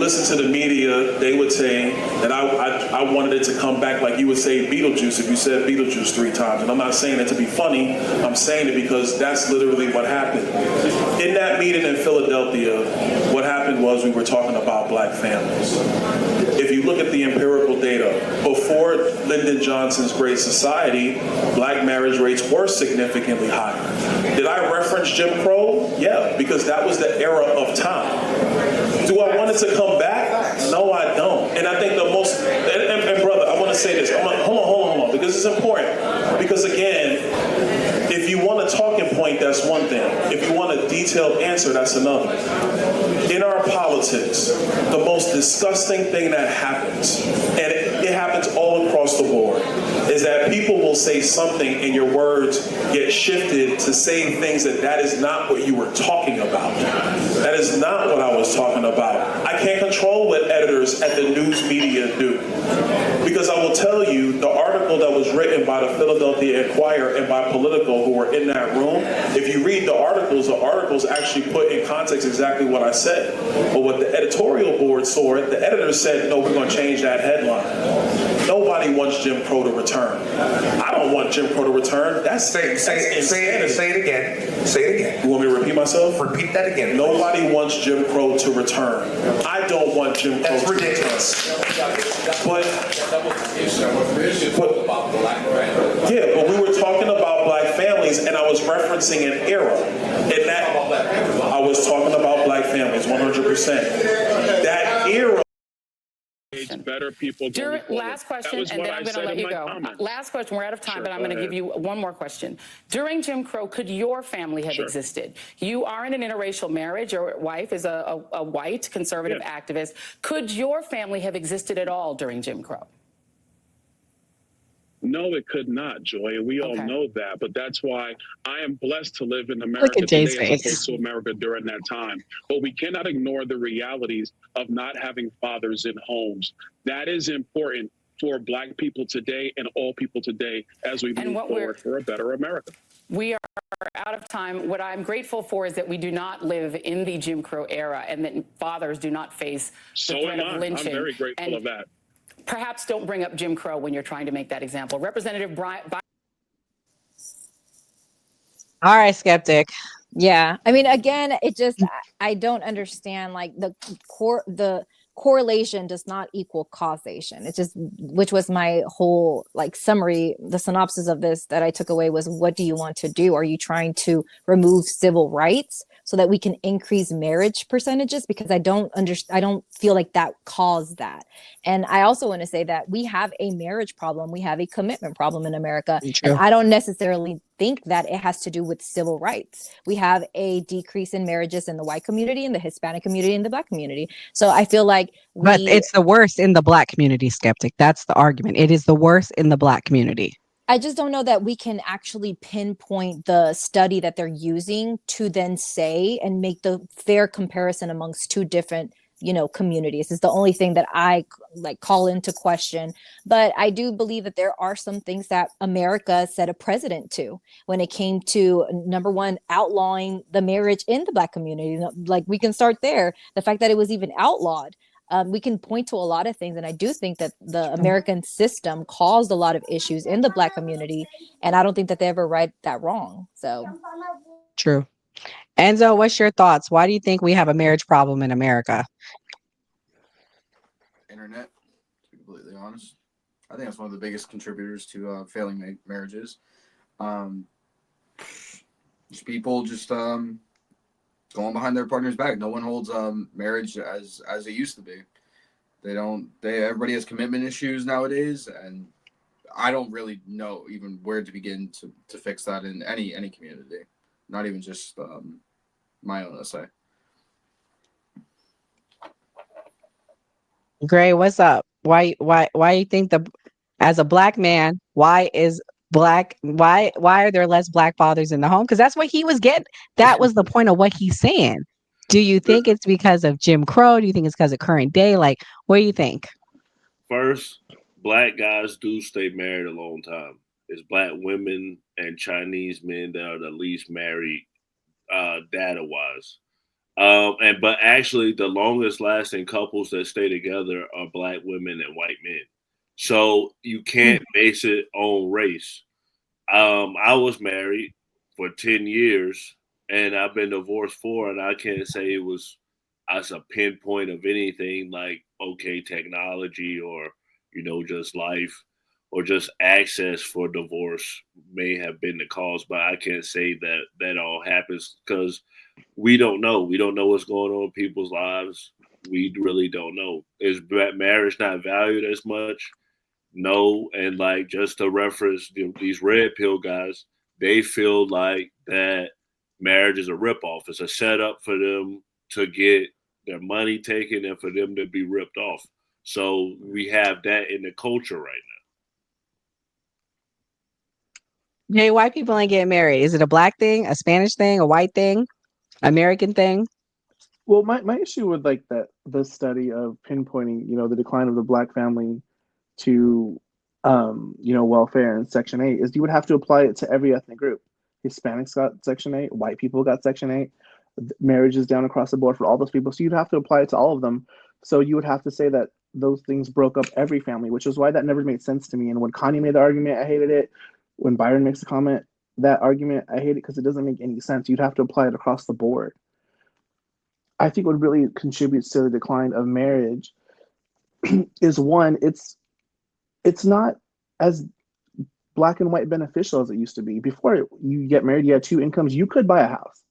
listen to the media, they would say that I wanted it to come back like you would say Beetlejuice if you said Beetlejuice 3 times. And I'm not saying it to be funny. I'm saying it because that's literally what happened. In that meeting in Philadelphia, what happened was we were talking about black families. If you look at the empirical data, before Lyndon Johnson's Great Society, black marriage rates were significantly higher. Did I reference Jim Crow? Yeah, because that was the era of time. Do I want it to come back? No, I don't. And I think the most, and brother, I want to say this. Hold on, because it's important. Because again, if you want a talking point, that's one thing. If you want a detailed answer, that's another. In our politics, the most disgusting thing that happens, and it happens all across the board, is that people will say something and your words get shifted to say things that is not what you were talking about. That is not what I was talking about. I can't control what editors at the news media do. Because I will tell you, the article that was written by the Philadelphia Inquirer and by Politico, who were in that room, if you read the articles actually put in context exactly what I said. But what the editorial board saw, the editors said, no, we're going to change that headline. Nobody wants Jim Crow to return. I don't want Jim Crow to return. Say it again. Say it again. You want me to repeat myself? Repeat that again. Nobody wants Jim Crow to return. I don't want Jim Crow to return. But we were talking about black families, and I was referencing an era. And that I was talking about black families, 100%. That era. Better people. Last question, and then I'm going to let you go. Last question. We're out of time, Sure, but I'm going to give you one more question. During Jim Crow, could your family have existed? You are in an interracial marriage. Your wife is a white conservative activist. Could your family have existed at all during Jim Crow? No, it could not, Joy, and we all know that. But that's why I am blessed to live in America Look at today Jay's as face. opposed to America during that time. But we cannot ignore the realities of not having fathers in homes. That is important for black people today and all people today as we move forward for a better America. We are out of time. What I'm grateful for is that we do not live in the Jim Crow era and that fathers do not face the threat of lynching. I'm very grateful of that. Perhaps don't bring up Jim Crow when you're trying to make that example. Representative Byron. All right, skeptic. Yeah. I mean, again, I don't understand, like, the correlation does not equal causation. It's just, which was my whole summary, the synopsis of this that I took away was, what do you want to do? Are you trying to remove civil rights so that we can increase marriage percentages? Because I don't feel like that caused that. And I also want to say that we have a marriage problem. We have a commitment problem in America. And I don't necessarily think that it has to do with civil rights. We have a decrease in marriages in the white community, in the Hispanic community, in the black community. So I feel like but it's the worst in the black community, skeptic. That's the argument. It is the worst in the black community. I just don't know that we can actually pinpoint the study that they're using to then say and make the fair comparison amongst two different, communities. Is the only thing that I call into question. But I do believe that there are some things that America set a precedent to when it came to, number one, outlawing the marriage in the black community. Like, we can start there. The fact that it was even outlawed. We can point to a lot of things. And I do think that the American system caused a lot of issues in the black community. And I don't think that they ever right that wrong. So true. Enzo, what's your thoughts? Why do you think we have a marriage problem in America? Internet, to be completely honest. I think that's one of the biggest contributors to failing marriages. Just people going behind their partner's back. No one holds marriage as it used to be. Everybody has commitment issues nowadays, and I don't really know even where to begin to fix that in any community. Not even just my own essay. Gray, what's up? Why you think as a black man, why are there less black fathers in the home? Because that's what he was getting. That was the point of what he's saying. Do you think it's because of Jim Crow? Do you think it's because of current day? Like, what do you think? First, black guys do stay married a long time. It's black women and Chinese men that are the least married data-wise. But actually, the longest lasting couples that stay together are black women and white men. So you can't base it on race. I was married for 10 years and I've been divorced 4, and I can't say it was as a pinpoint of anything like, okay, technology or, just life or just access for divorce may have been the cause, but I can't say that that all happens because we don't know. We don't know what's going on in people's lives. We really don't know. Is marriage not valued as much? No. And like just to reference these red pill guys, they feel like that marriage is a ripoff. It's a setup for them to get their money taken and for them to be ripped off. So we have that in the culture right Jay, white people ain't getting married. Is it a black thing, a Spanish thing, a white thing, American thing? Well, my issue with like that the study of pinpointing, the decline of the black family to welfare and Section 8 is you would have to apply it to every ethnic group. Hispanics got Section 8, white people got Section 8, marriages down across the board for all those people. So you'd have to apply it to all of them. So you would have to say that those things broke up every family, which is why that never made sense to me. And when Kanye made the argument, I hated it. When Byron makes a comment, that argument, I hate it because it doesn't make any sense. You'd have to apply it across the board. I think what really contributes to the decline of marriage is one, it's not as black and white beneficial as it used to be. Before you get married, you had 2 incomes, you could buy a house.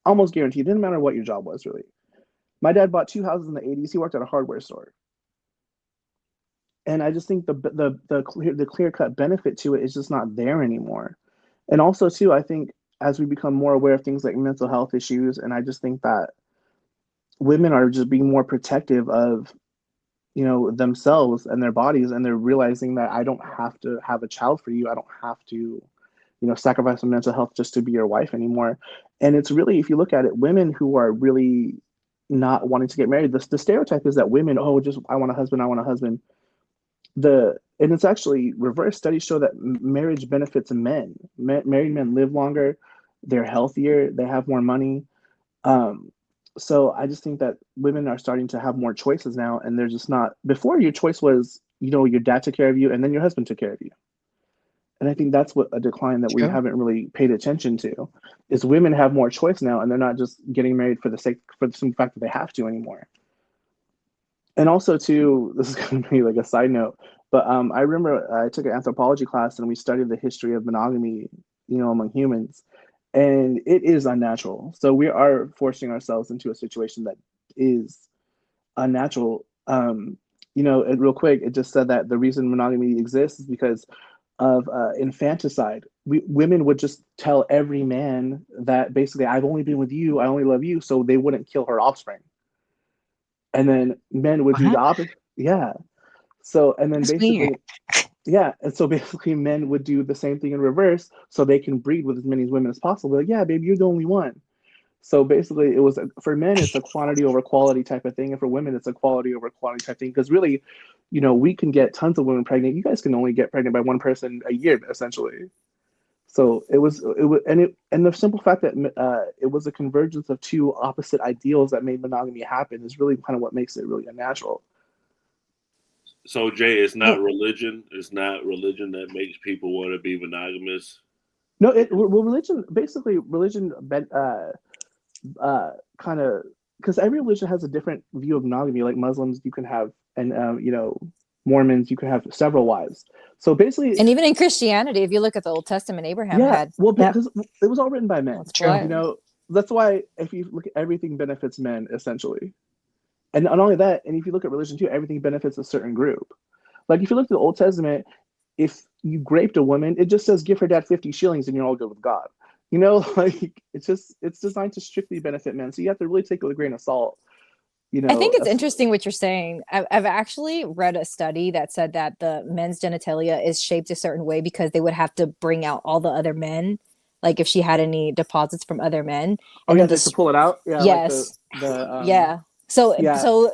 Almost guaranteed. It didn't matter what your job was, really. My dad bought 2 houses in the 80s. He worked at a hardware store. And I just think the clear-cut benefit to it is just not there anymore. And also, too, I think as we become more aware of things like mental health issues, and I just think that women are just being more protective of themselves and their bodies, and they're realizing that I don't have to have a child for you. I don't have to sacrifice my mental health just to be your wife anymore. And it's really, if you look at it, women who are really not wanting to get married, the stereotype is that women, just I want a husband, and it's actually reverse. Studies show that marriage benefits men. Married men live longer, they're healthier, they have more money. So I just think that women are starting to have more choices now, and they're just not. Before, your choice was, your dad took care of you, and then your husband took care of you. And I think that's what a decline that we haven't really paid attention to is women have more choice now, and they're not just getting married for the simple fact that they have to anymore. And also, too, this is going to be like a side note, but I remember I took an anthropology class and we studied the history of monogamy, among humans. And it is unnatural. So we are forcing ourselves into a situation that is unnatural. And real quick, it just said that the reason monogamy exists is because of infanticide. Women would just tell every man that basically, I've only been with you, I only love you, so they wouldn't kill her offspring. And then men would do the opposite. Yeah. So, and then basically, yeah. And so basically men would do the same thing in reverse so they can breed with as many women as possible. Like, yeah, baby, you're the only one. So basically it was, for men, it's a quantity over quality type of thing. And for women, it's a quality over quality type thing. Because really, we can get tons of women pregnant. You guys can only get pregnant by one person a year, essentially. So it was, and the simple fact that it was a convergence of 2 opposite ideals that made monogamy happen is really kind of what makes it really unnatural. So Jay, it's not religion. It's not religion that makes people want to be monogamous. No, religion kind of, because every religion has a different view of monogamy. Like Muslims, you can have, and Mormons, you can have several wives. So basically, and even in Christianity, if you look at the Old Testament, Abraham had. Well, because it was all written by men. True. That's why if you look at everything benefits men essentially, and not only that, and if you look at religion too, everything benefits a certain group. Like if you look at the Old Testament, if you raped a woman, it just says give her dad 50 shillings and you're all good with God. Like it's designed to strictly benefit men. So you have to really take it with a grain of salt. I think it's interesting what you're saying. I've actually read a study that said that the men's genitalia is shaped a certain way because they would have to bring out all the other men, like if she had any deposits from other men. Oh, yeah, just to pull it out? Yeah. Yes. Like So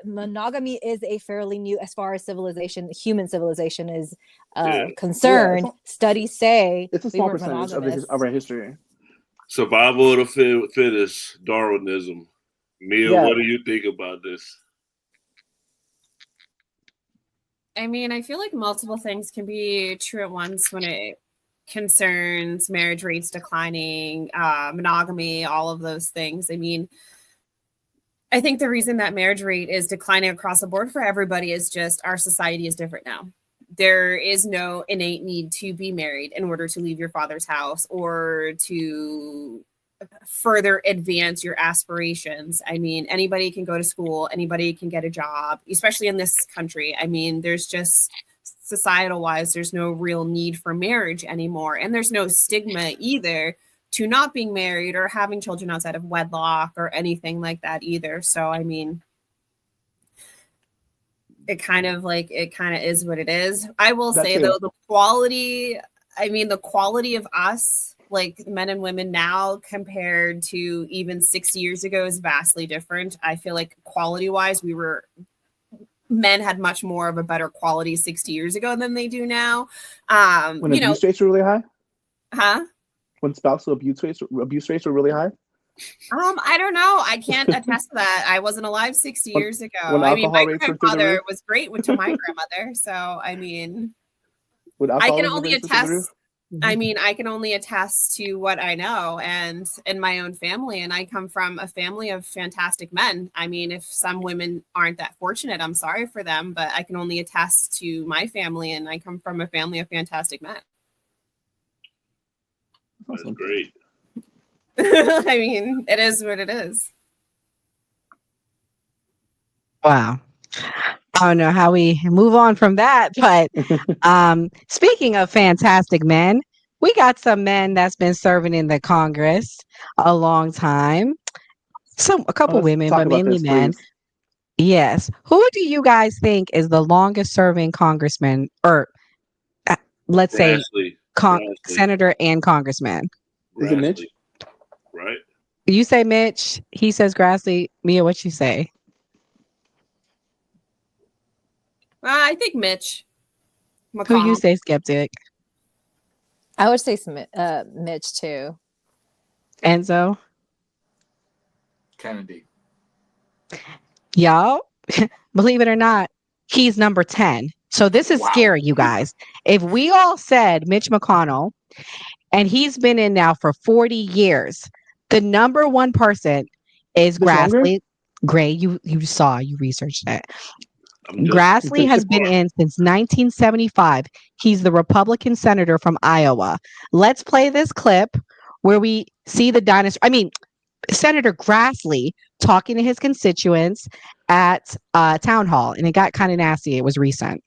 monogamy is a fairly new, as far as human civilization is concerned. Studies say it's a small percentage of our history. Survival of the fittest, Darwinism. Mia, Yeah. what do you think about this? I mean, I feel like multiple things can be true at once when it concerns marriage rates declining, monogamy, all of those things. I mean, I think the reason that marriage rate is declining across the board for everybody is just our society is different now. There is no innate need to be married in order to leave your father's house or to further advance your aspirations. I mean, anybody can go to school, anybody can get a job, especially in this country. I mean, there's just societal wise, there's no real need for marriage anymore. And there's no stigma either to not being married or having children outside of wedlock or anything like that either. So, I mean, it kind of is what it is. I will say though, the quality of us, like men and women now compared to even 60 years ago is vastly different. I feel like quality wise, men had much more of a better quality 60 years ago than they do now. When abuse rates were really high? Huh? When spousal abuse rates were really high? I don't know. I can't attest to that. I wasn't alive 60 years ago. I mean, my grandfather was great to my grandmother. So, I mean, I can only attest. I mean, I can only attest to what I know and in my own family. And I come from a family of fantastic men. I mean, if some women aren't that fortunate, I'm sorry for them, but I can only attest to my family. And I come from a family of fantastic men. That's great. I mean, it is what it is. Wow. I don't know how we move on from that, but speaking of fantastic men, we got some men that's been serving in the Congress a long time. A couple women, but mainly men. Please. Yes. Who do you guys think is the longest serving congressman, or let's say senator and congressman? Is it Mitch? Right. You say Mitch. He says Grassley. Mia, what you say? I think Mitch. McConnell. Who you say, Skeptic? I would say Mitch too. Enzo? Kennedy. Y'all, believe it or not, he's number 10. So this is scary, you guys. If we all said Mitch McConnell, and he's been in now for 40 years, the number one person is Grassley. Gray, you researched it. Grassley has been in since 1975. He's the Republican senator from Iowa. Let's play this clip where we see the dinosaur. I mean, Senator Grassley talking to his constituents at town hall, and it got kind of nasty. It was recent.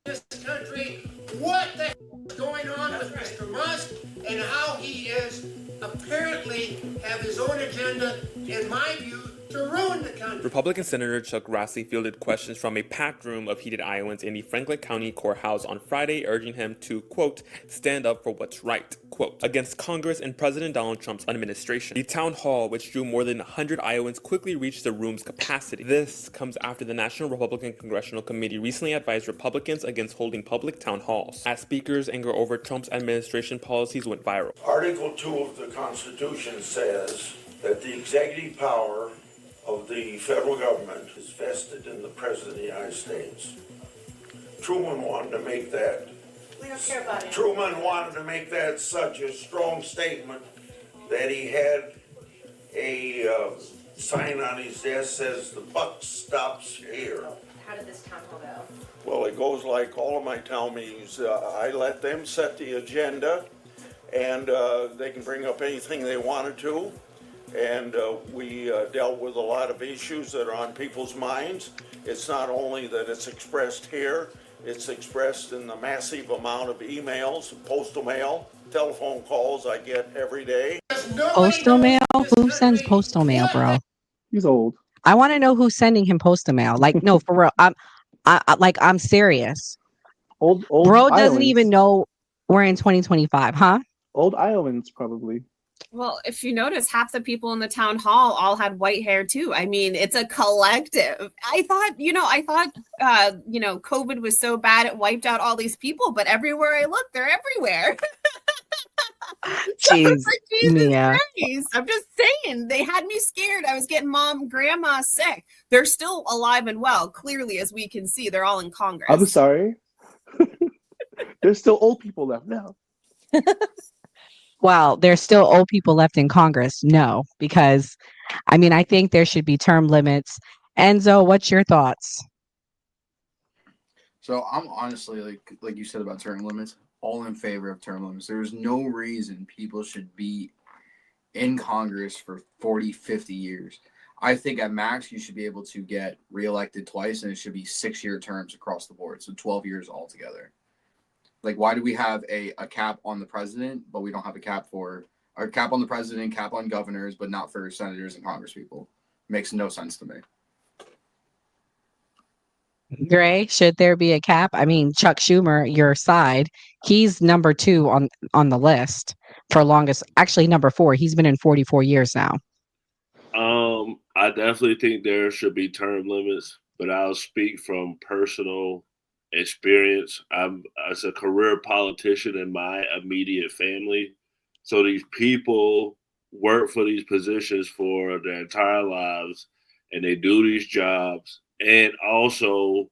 This country, what the hell is going on with Mr. Musk and how he is apparently have his own agenda, in my view, to ruin the country. Republican Senator Chuck Grassley fielded questions from a packed room of heated Iowans in the Franklin County Courthouse on Friday, urging him to, quote, stand up for what's right, quote, against Congress and President Donald Trump's administration. The town hall, which drew more than 100 Iowans, quickly reached the room's capacity. This comes after the National Republican Congressional Committee recently advised Republicans against holding public town halls, as speakers' anger over Trump's administration policies went viral. Article 2 of the Constitution says that the executive power of the federal government is vested in the President of the United States. Truman wanted to make that. We don't care about it. Truman wanted to make that such a strong statement that he had a sign on his desk says the buck stops here. How did this town hall go? Well, it goes like all of my town meetings. I let them set the agenda, and they can bring up anything they wanted to. And we dealt with a lot of issues that are on people's minds. It's not only that it's expressed here, it's expressed in the massive amount of emails, postal mail, telephone calls I get every day. Postal mail? Who sends postal mail, bro? He's old. I want to know who's sending him postal mail. Like, no, for real. I'm serious. Old bro doesn't Iowans. even know we're in 2025, huh? Old Iowans, probably. Well, if you notice, half the people in the town hall all had white hair too. I mean, it's a collective. I thought, COVID was so bad it wiped out all these people, but everywhere I look, they're everywhere. Jeez, Like, Jesus Mia. Christ. I'm just saying, they had me scared. I was getting grandma sick. They're still alive and well, clearly, as we can see. They're all in Congress. I'm sorry. There's still old people left now. Well, there's still old people left in Congress. No, because I mean, I think there should be term limits. Enzo, what's your thoughts? So I'm honestly like you said about term limits, all in favor of term limits. There's no reason people should be in Congress for 40, 50 years. I think at max you should be able to get reelected twice, and it should be 6-year terms across the board, so 12 years altogether. Like, why do we have a cap on the president, but we don't have a cap on the president, cap on governors, but not for senators and congresspeople? Makes no sense to me. Gray, should there be a cap? I mean, Chuck Schumer, your side, he's number 2 on the list for longest. Actually, number 4. He's been in 44 years now. I definitely think there should be term limits, but I'll speak from personal experience. I'm as a career politician in my immediate family. So these people work for these positions for their entire lives, and they do these jobs. And also,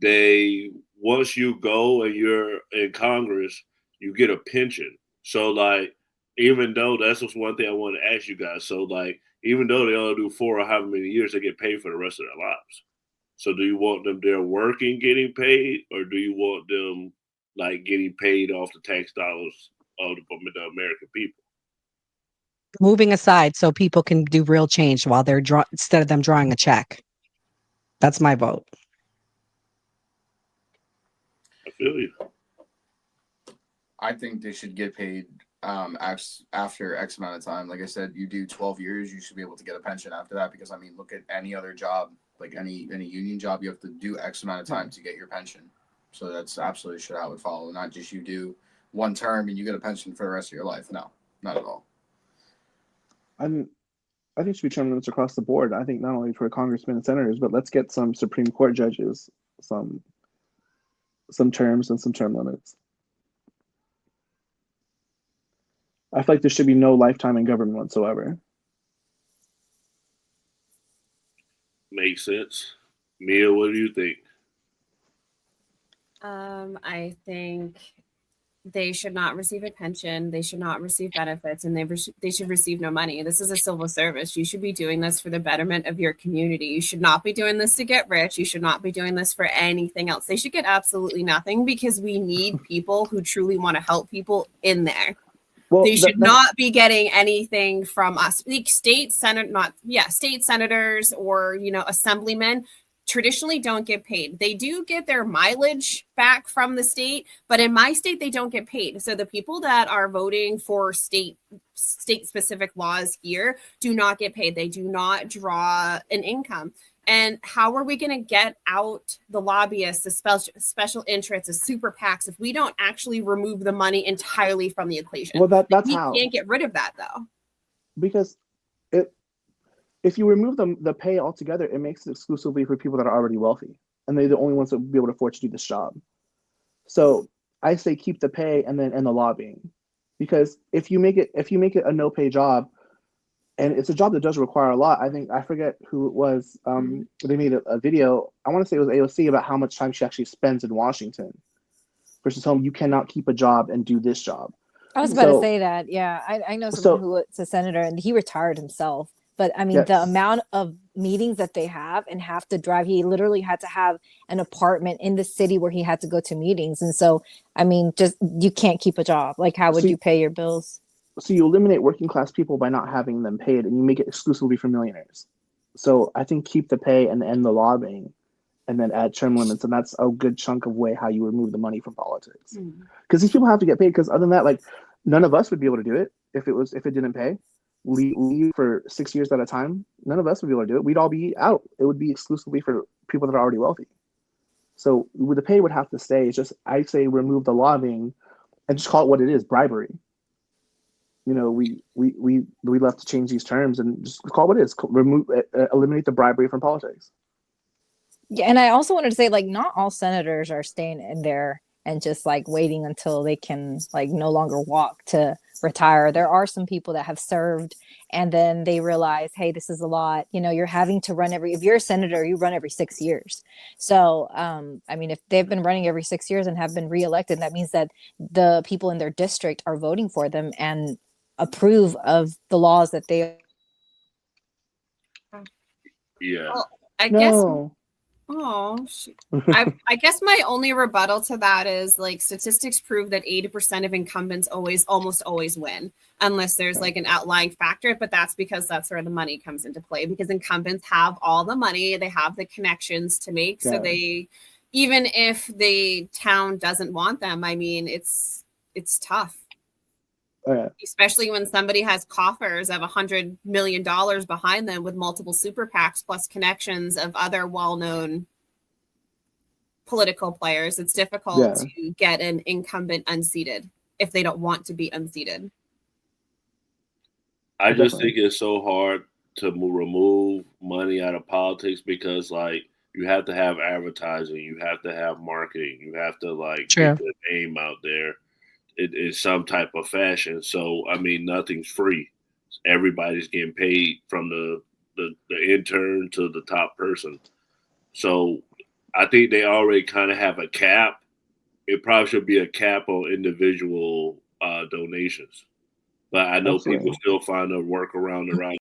once you go and you're in Congress, you get a pension. So like, even though that's just one thing I want to ask you guys. So like, even though they only do 4 or however many years, they get paid for the rest of their lives. So do you want them there working, getting paid, or do you want them like getting paid off the tax dollars of the American people? Moving aside so people can do real change while they're instead of them drawing a check. That's my vote. I feel you. I think they should get paid after X amount of time. Like I said, you do 12 years, you should be able to get a pension after that. Because I mean, look at any other job, like any union job, you have to do X amount of time to get your pension. So that's absolutely should how it would follow. Not just you do one term and you get a pension for the rest of your life. No, not at all. I think it should be term limits across the board. I think not only for congressmen and senators, but let's get some Supreme Court judges some terms and some term limits. I feel like there should be no lifetime in government whatsoever. Makes sense. Mia, what do you think? I think they should not receive a pension. They should not receive benefits, and they should receive no money. This is a civil service. You should be doing this for the betterment of your community. You should not be doing this to get rich. You should not be doing this for anything else. They should get absolutely nothing, because we need people who truly want to help people in there. Well, they should not be getting anything from us. Like state senators or, assemblymen traditionally don't get paid. They do get their mileage back from the state, but in my state, they don't get paid. So the people that are voting for state specific laws here do not get paid. They do not draw an income. And how are we going to get out the lobbyists, the special interests, the super PACs, if we don't actually remove the money entirely from the equation? Well, that's how. We can't get rid of that, though. Because if you remove the pay altogether, it makes it exclusively for people that are already wealthy, and they're the only ones that will be able to afford to do this job. So I say keep the pay and then end the lobbying, because if you make it a no pay job, and it's a job that does require a lot. I forget who it was. They made a video. I want to say it was AOC about how much time she actually spends in Washington versus home. You cannot keep a job and do this job. I was about to say that. Yeah, I know someone who was a senator, and he retired himself. But I mean, yes. The amount of meetings that they have and have to drive, he literally had to have an apartment in the city where he had to go to meetings. And so, I mean, just you can't keep a job. Like, how would you pay your bills? So you eliminate working class people by not having them paid, and you make it exclusively for millionaires. So I think keep the pay and end the lobbying, and then add term limits, and that's a good chunk of way how you remove the money from politics. Because these people have to get paid. Because other than that, like, none of us would be able to do it if it didn't pay. Leave for 6 years at a time. None of us would be able to do it. We'd all be out. It would be exclusively for people that are already wealthy. So the pay would have to stay. It's just, I say remove the lobbying and just call it what it is, bribery. We love to change these terms and just call it what it is. Eliminate the bribery from politics. Yeah, and I also wanted to say, like, not all senators are staying in their and just like waiting until they can like no longer walk to retire. There are some people that have served and then they realize, hey, this is a lot. You know, you're having to run if you're a senator, you run every 6 years. So, I mean, if they've been running every 6 years and have been reelected, that means that the people in their district are voting for them and approve of the laws that they. Yeah. Well, I guess. No. Oh, I guess my only rebuttal to that is like statistics prove that 80% of incumbents almost always win, unless there's like an outlying factor. But that's because that's where the money comes into play, because incumbents have all the money, they have the connections to make. So they, even if the town doesn't want them, I mean, it's tough. Especially when somebody has coffers of $100 million behind them with multiple super PACs plus connections of other well-known political players. It's difficult to get an incumbent unseated if they don't want to be unseated. I just think it's so hard to remove money out of politics because, like, you have to have advertising, you have to have marketing, you have to like get the name out there. It is some type of fashion. So, I mean, nothing's free. Everybody's getting paid from the intern to the top person. So I think they already kind of have a cap. It probably should be a cap on individual donations. But I know people still find a workaround around